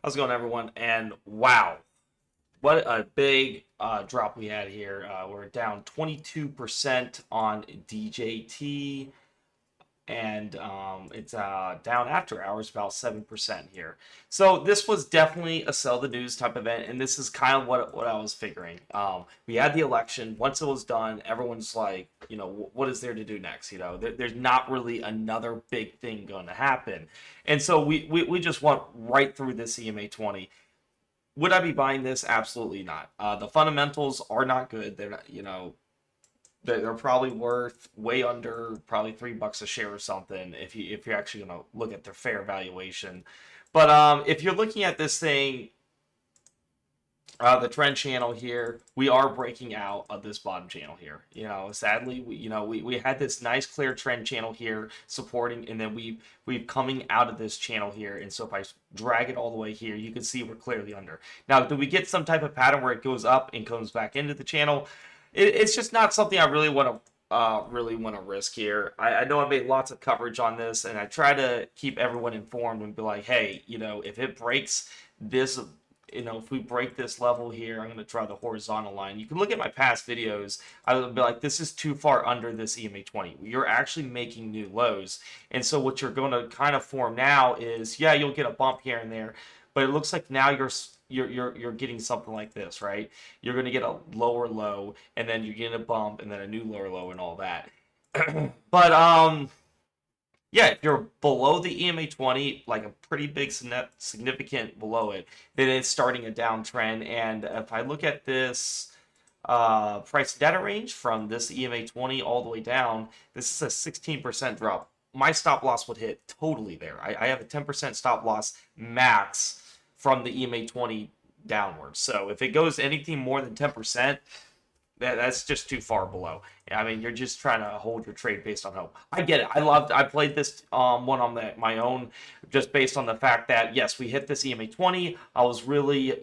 How's it going, everyone? And wow, what a big drop we had here. We're down 22% on DJT, and it's down after hours about 7% here. So this was definitely a sell the news type event, and this is kind of what I was figuring. We had the election. Once it was done, everyone's like, what is there to do next? There's not really another big thing going to happen, and so we just went right through this EMA 20. Would I be buying this? Absolutely not. The fundamentals are not good. They're not, they're probably worth way under probably $3 a share or something if you're actually going to look at their fair valuation. But if you're looking at this thing, the trend channel here, we are breaking out of this bottom channel here. Sadly, we had this nice clear trend channel here supporting, and then we've coming out of this channel here. And so if I drag it all the way here, you can see we're clearly under. Now, do we get some type of pattern where it goes up and comes back into the channel? It's just not something I really want to risk here. I know I made lots of coverage on this, and I try to keep everyone informed and be like, hey, if it breaks this, if we break this level here, I'm going to try the horizontal line. You can look at my past videos. I would be like, this is too far under this EMA 20. You're actually making new lows. And so what you're going to kind of form now is, yeah, you'll get a bump here and there, but it looks like now you're getting something like this, right? You're going to get a lower low, and then you're getting a bump, and then a new lower low, and all that. But yeah, if you're below the EMA 20, like a pretty big significant below it, then it's starting a downtrend. And if I look at this price data range from this EMA 20 all the way down, this is a 16% drop. My stop loss would hit totally there. I have a 10% stop loss max from the EMA 20 downwards. So if it goes anything more than 10%, that's just too far below. I mean, you're just trying to hold your trade based on hope. I get it. I played this one on my own, just based on the fact that yes, we hit this EMA 20. I was really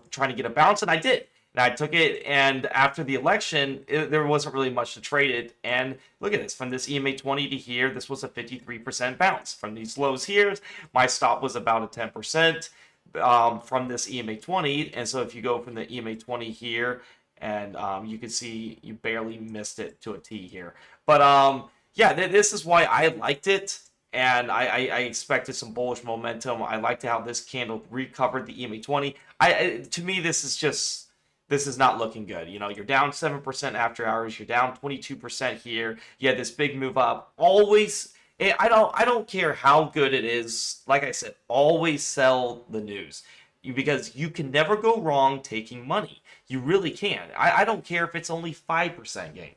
trying to get a bounce, and I did. And I took it, and after the election, there wasn't really much to trade it. And look at this, from this EMA 20 to here, this was a 53% bounce. From these lows here, my stop was about a 10% from this EMA 20. And so if you go from the EMA 20 here, and you can see you barely missed it to a T here. But yeah, this is why I liked it, and I expected some bullish momentum. I liked how this candle recovered the EMA 20. To me, this is not looking good. You're down 7% after hours. You're down 22% here. You had this big move up. Always, I don't care how good it is. Like I said, always sell the news, because you can never go wrong taking money. You really can. I don't care if it's only 5% gain.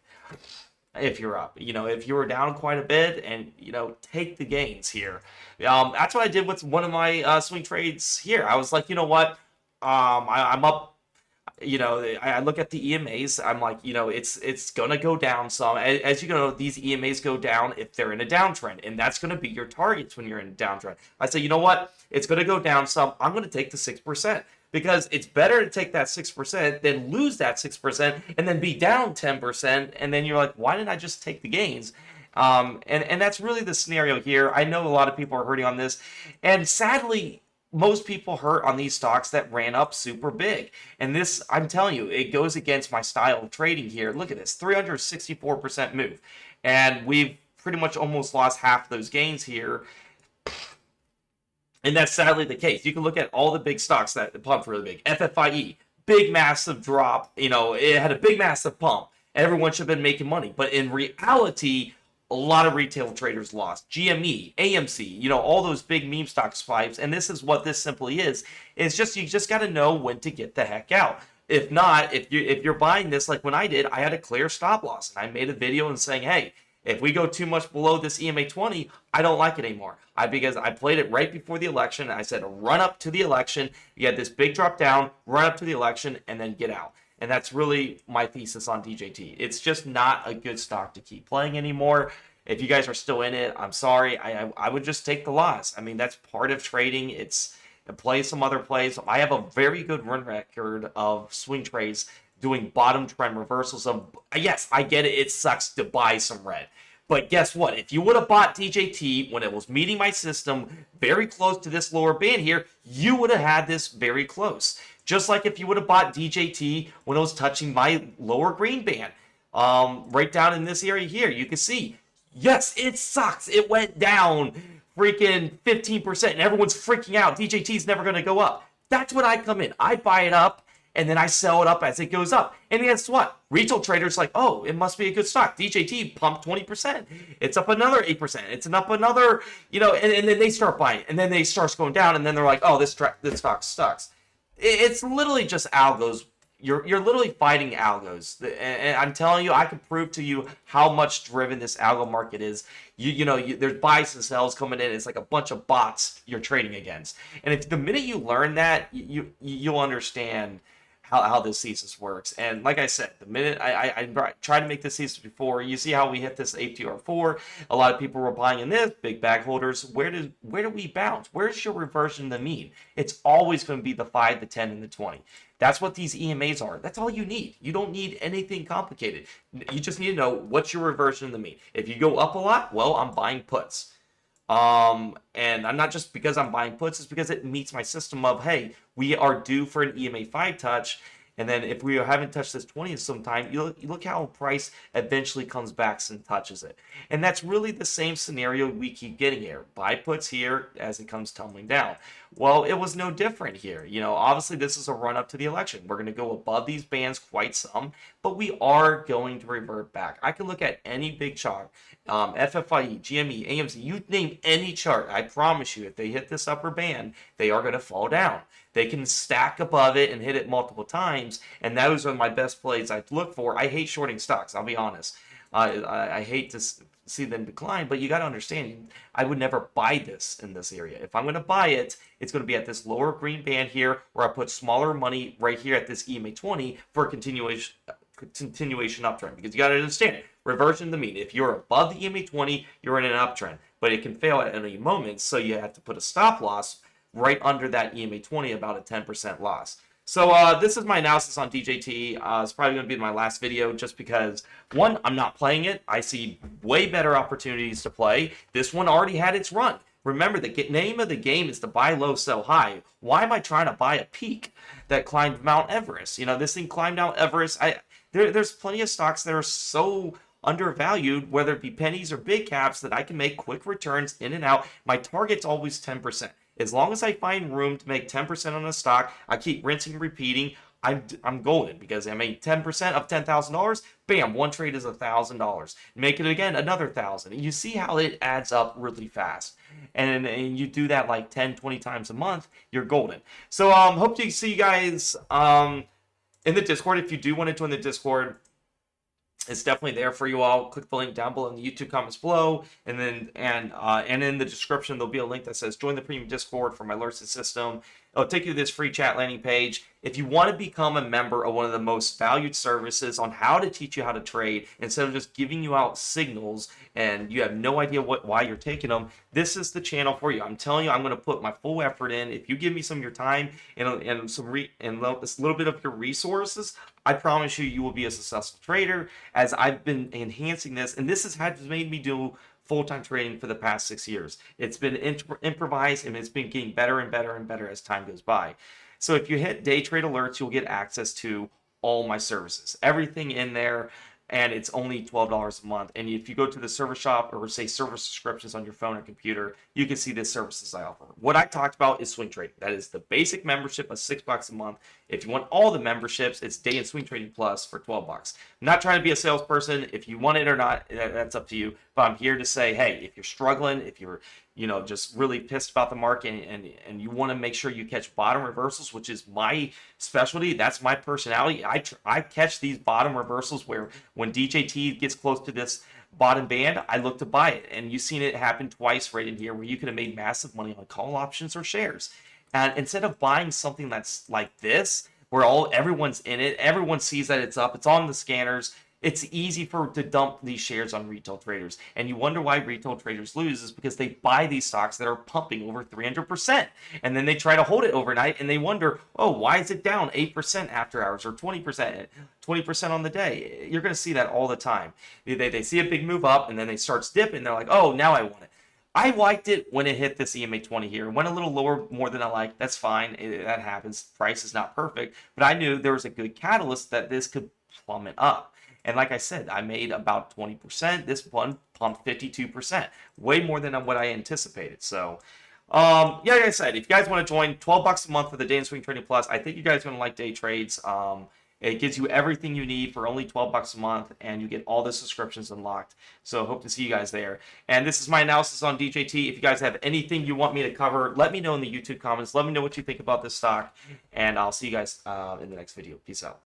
If you're up, if you were down quite a bit, and take the gains here. That's what I did with one of my swing trades here. I was like, you know what, I'm up. I look at the EMAs. I'm like, it's gonna go down some. As you know, these EMAs go down if they're in a downtrend, and that's gonna be your targets when you're in a downtrend. I say, you know what? It's gonna go down some. I'm gonna take the 6%, because it's better to take that 6% than lose that 6% and then be down 10%, and then you're like, why didn't I just take the gains? And that's really the scenario here. I know a lot of people are hurting on this, and sadly, most people hurt on these stocks that ran up super big. And this, I'm telling you, it goes against my style of trading here. Look at this, 364% move. And we've pretty much almost lost half those gains here. And that's sadly the case. You can look at all the big stocks that pumped really big. FFIE, big massive drop. It had a big massive pump. Everyone should have been making money. But in reality, a lot of retail traders lost. GME, AMC, all those big meme stock spikes. And this is what this simply is. It's just, you just got to know when to get the heck out. If not, if you're buying this like when I did, I had a clear stop loss. And I made a video and saying, hey, if we go too much below this EMA 20, I don't like it anymore. Because I played it right before the election. I said, run up to the election. You had this big drop down, run up to the election, and then get out. And that's really my thesis on DJT. It's just not a good stock to keep playing anymore. If you guys are still in it, I'm sorry. I would just take the loss. I mean, that's part of trading. It's play some other plays. I have a very good run record of swing trades doing bottom trend reversals of, yes, I get it. It sucks to buy some red. But guess what? If you would have bought DJT when it was meeting my system very close to this lower band here, you would have had this very close. Just like if you would have bought DJT when it was touching my lower green band, right down in this area here, you can see, yes, it sucks. It went down freaking 15%, and everyone's freaking out. DJT is never going to go up. That's when I come in. I buy it up, and then I sell it up as it goes up. And guess what? Retail traders like, oh, it must be a good stock. DJT pumped 20%. It's up another 8%. It's up another, and then they start buying. And then they start going down, and then they're like, oh, this stock sucks. It's literally just algos. You're literally fighting algos. And I'm telling you, I can prove to you how much driven this algo market is. There's buys and sells coming in. It's like a bunch of bots you're trading against. And if the minute you learn that, you'll understand how this thesis works. And like I said, the minute I tried to make this thesis before, you see how we hit this ATR4. A lot of people were buying in this, big bag holders. Where do we bounce? Where's your reversion to the mean? It's always going to be the 5, the 10, and the 20. That's what these EMAs are. That's all you need. You don't need anything complicated. You just need to know what's your reversion to the mean. If you go up a lot, well, I'm buying puts. And I'm not just because I'm buying puts, it's because it meets my system of, hey, we are due for an EMA 5 touch. And then if we haven't touched this 20 sometime, you look how price eventually comes back and touches it. And that's really the same scenario we keep getting here. Buy puts here as it comes tumbling down. Well, it was no different here. Obviously this is a run up to the election. We're going to go above these bands quite some, but we are going to revert back. I can look at any big chart, FFIE, GME, AMC, you name any chart. I promise you, if they hit this upper band, they are going to fall down. They can stack above it and hit it multiple times, and those are my best plays I look for. I hate shorting stocks, I'll be honest. I hate to see them decline, but you got to understand, I would never buy this in this area. If I'm going to buy it, it's going to be at this lower green band here, where I put smaller money right here at this EMA 20 for a continuation uptrend. Because you got to understand, reversion to the mean. If you're above the EMA 20, you're in an uptrend, but it can fail at any moment, so you have to put a stop loss right under that EMA 20, about a 10% loss. So this is my analysis on DJT. It's probably going to be my last video just because, one, I'm not playing it. I see way better opportunities to play. This one already had its run. Remember, the name of the game is to buy low, sell high. Why am I trying to buy a peak that climbed Mount Everest? This thing climbed Mount Everest. There's plenty of stocks that are so undervalued, whether it be pennies or big caps, that I can make quick returns in and out. My target's always 10%. As long as I find room to make 10% on a stock, I keep rinsing and repeating, I'm golden, because I made 10% of $10,000. Bam, one trade is $1,000. Make it again, another 1,000. And you see how it adds up really fast. And you do that like 10, 20 times a month, you're golden. So hope to see you guys in the Discord. If you do want to join the Discord, it's definitely there for you all. Click the link down below in the YouTube comments below, and in the description there'll be a link that says join the premium Discord for my alerts system. It'll take you to this free chat landing page. If you want to become a member of one of the most valued services on how to teach you how to trade instead of just giving you out signals and you have no idea why you're taking them, this is the channel for you. I'm telling you, I'm going to put my full effort in. If you give me some of your time and this little bit of your resources, I promise you will be a successful trader, as I've been enhancing this, and this has made me do full-time trading for the past 6 years. It's been improvised, and it's been getting better and better and better as time goes by. So if you hit day trade alerts, you'll get access to all my services, everything in there, and it's only $12 a month. And if you go to the service shop, or say service subscriptions on your phone or computer, you can see the services I offer. What I talked about is swing trading. That is the basic membership of $6 a month. If you want all the memberships, it's day and swing trading plus for $12. I'm not trying to be a salesperson. If you want it or not, that's up to you. But I'm here to say, hey, if you're struggling, if you're just really pissed about the market, and you want to make sure you catch bottom reversals, which is my specialty, that's my personality. I catch these bottom reversals where when DJT gets close to this bottom band, I look to buy it. And you've seen it happen twice right in here, where you could have made massive money on call options or shares. And instead of buying something that's like this, where everyone's in it, everyone sees that it's up, it's on the scanners, It's easy to dump these shares on retail traders. And you wonder why retail traders lose is because they buy these stocks that are pumping over 300%. And then they try to hold it overnight and they wonder, oh, why is it down 8% after hours or 20% on the day? You're going to see that all the time. They see a big move up and then they start dipping. They're like, oh, now I want it. I liked it when it hit this EMA 20 here. It went a little lower more than I liked. That's fine. That happens. Price is not perfect. But I knew there was a good catalyst that this could plummet up. And like I said, I made about 20%. This one pumped 52%. Way more than what I anticipated. So, yeah, like I said, if you guys want to join, $12 a month for the Day and Swing Trading Plus, I think you guys are going to like day trades. It gives you everything you need for only $12 a month, and you get all the subscriptions unlocked. So hope to see you guys there. And this is my analysis on DJT. If you guys have anything you want me to cover, let me know in the YouTube comments. Let me know what you think about this stock, and I'll see you guys in the next video. Peace out.